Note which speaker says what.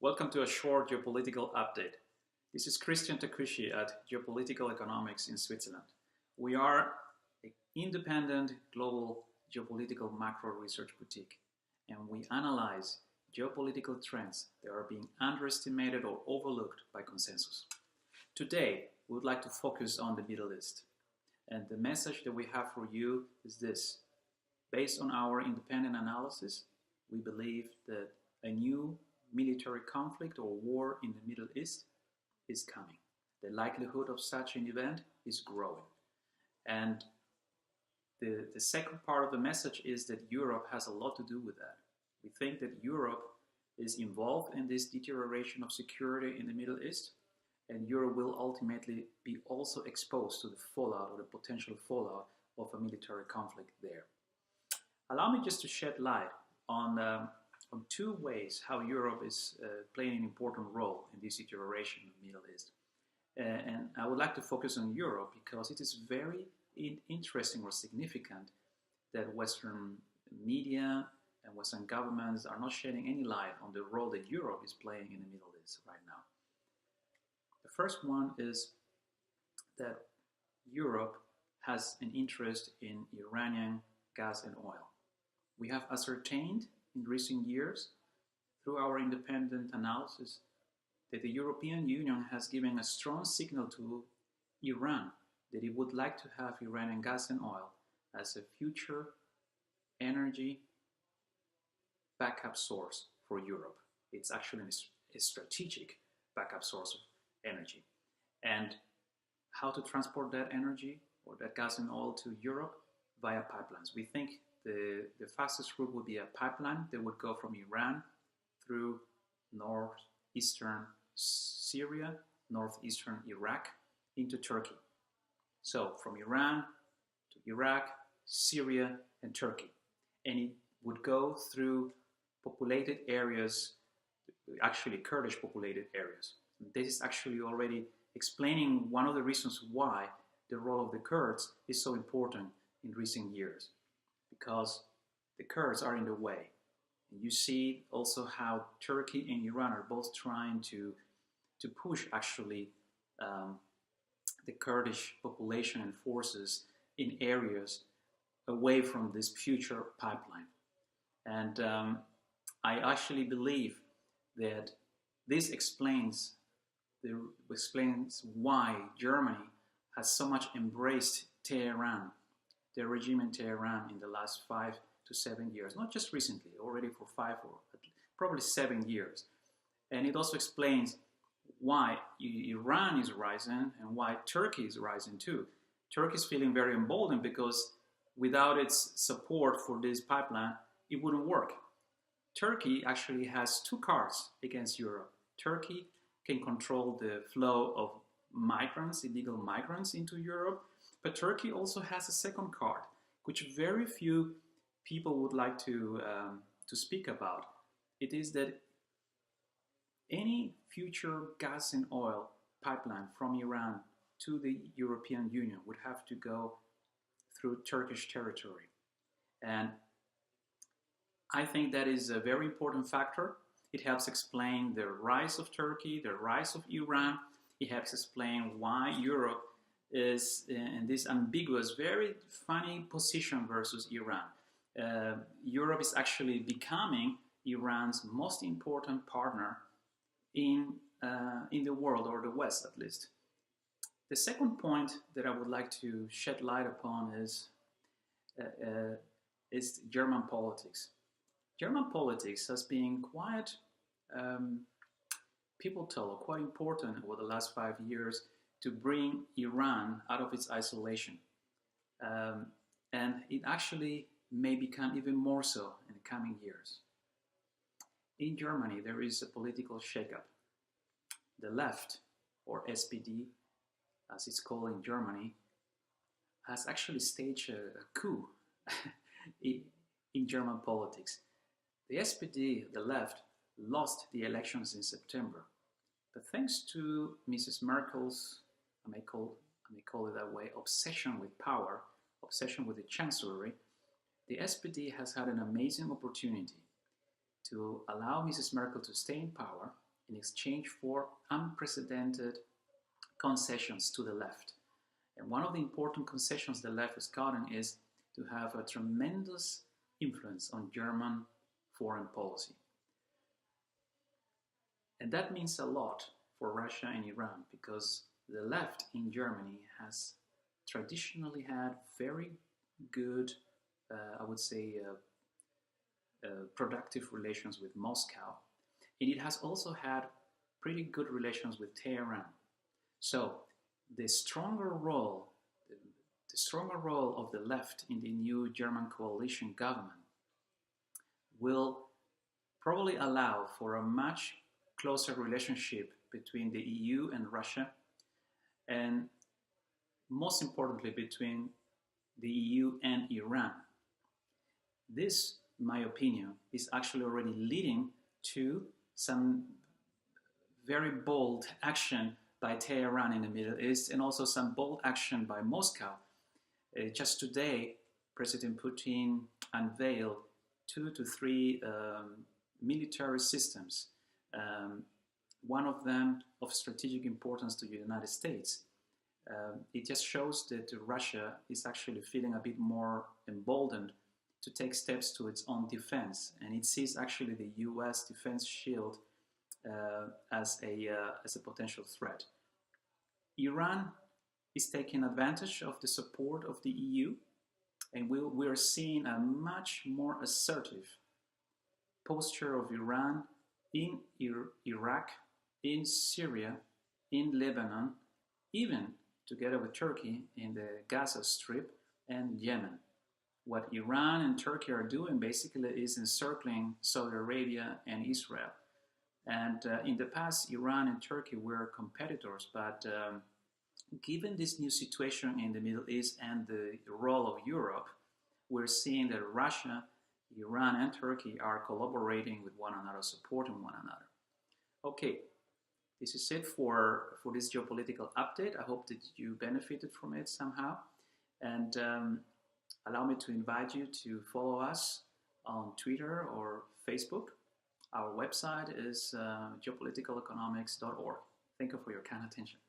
Speaker 1: Welcome to a short geopolitical update. This is Christian Takushi at Geopolitical Economics in Switzerland. We are an independent global geopolitical macro research boutique, and we analyze geopolitical trends that are being underestimated or overlooked by consensus. Today, we would like to focus on the Middle East. And the message that we have for you is this. Based on our independent analysis, we believe that a new military conflict or war in the Middle East is coming. The likelihood of such an event is growing. And the second part of the message is that Europe has a lot to do with that. We think that Europe is involved in this deterioration of security in the Middle East, and Europe will ultimately be also exposed to the fallout or the potential fallout of a military conflict there. Allow me just to shed light on two ways how Europe is playing an important role in this deterioration of the Middle East. And I would like to focus on Europe because it is very interesting or significant that Western media and Western governments are not shedding any light on the role that Europe is playing in the Middle East right now. The first one is that Europe has an interest in Iranian gas and oil. We have ascertained in recent years, through our independent analysis, that the European Union has given a strong signal to Iran that it would like to have Iranian gas and oil as a future energy backup source for Europe. It's actually a strategic backup source of energy. And how to transport that energy or that gas and oil to Europe? Via pipelines. We think the fastest route would be a pipeline that would go from Iran through northeastern Syria, northeastern Iraq into Turkey. So from Iran to Iraq, Syria, and Turkey. And it would go through populated areas, actually Kurdish populated areas. This is actually already explaining one of the reasons why the role of the Kurds is so important in recent years. Because the Kurds are in the way. And you see also how Turkey and Iran are both trying to push actually the Kurdish population and forces in areas away from this future pipeline. And I actually believe that this explains why Germany has so much embraced Tehran, the regime in Tehran, in the last 5 to 7 years, not just recently, already for 5 or probably 7 years. And it also explains why Iran is rising and why Turkey is rising too. Turkey is feeling very emboldened because without its support for this pipeline, it wouldn't work. Turkey actually has two cards against Europe. Turkey can control the flow of migrants, illegal migrants into Europe, but Turkey also has a second card, which very few people would like to speak about. It is that any future gas and oil pipeline from Iran to the European Union would have to go through Turkish territory. And I think that is a very important factor. It helps explain the rise of Turkey, the rise of Iran. It helps explain why Europe is in this ambiguous, very funny position versus Iran. Europe is actually becoming Iran's most important partner in the world, or the West at least. The second point that I would like to shed light upon is German politics. German politics has been quite pivotal, quite important over the last 5 years to bring Iran out of its isolation. And it actually may become even more so in the coming years. In Germany, there is a political shakeup. The left, or SPD, as it's called in Germany, has actually staged a coup in German politics. The SPD, the left, lost the elections in September. But thanks to Mrs. Merkel's, I may call it that way, obsession with power, obsession with the chancellery, the SPD has had an amazing opportunity to allow Mrs. Merkel to stay in power in exchange for unprecedented concessions to the left. And one of the important concessions the left has gotten is to have a tremendous influence on German foreign policy. And that means a lot for Russia and Iran, because the left in Germany has traditionally had very good, I would say, productive relations with Moscow. And it has also had pretty good relations with Tehran. So the stronger role of the left in the new German coalition government will probably allow for a much closer relationship between the EU and Russia, and most importantly between the EU and Iran. This, in my opinion, is actually already leading to some very bold action by Tehran in the Middle East, and also some bold action by Moscow. Just today, President Putin unveiled 2 to 3 military systems, one of them of strategic importance to the United States. It just shows that Russia is actually feeling a bit more emboldened to take steps to its own defense, and it sees actually the US defense shield as a potential threat. Iran is taking advantage of the support of the EU, and we are seeing a much more assertive posture of Iran in Iraq, in Syria, in Lebanon, even together with Turkey in the Gaza Strip and Yemen. What Iran and Turkey are doing basically is encircling Saudi Arabia and Israel. And in the past, Iran and Turkey were competitors, but given this new situation in the Middle East and the role of Europe, we're seeing that Russia, Iran, and Turkey are collaborating with one another, supporting one another. Okay, this is it for this geopolitical update. I hope that you benefited from it somehow. And allow me to invite you to follow us on Twitter or Facebook. Our website is geopoliticaleconomics.org. Thank you for your kind attention.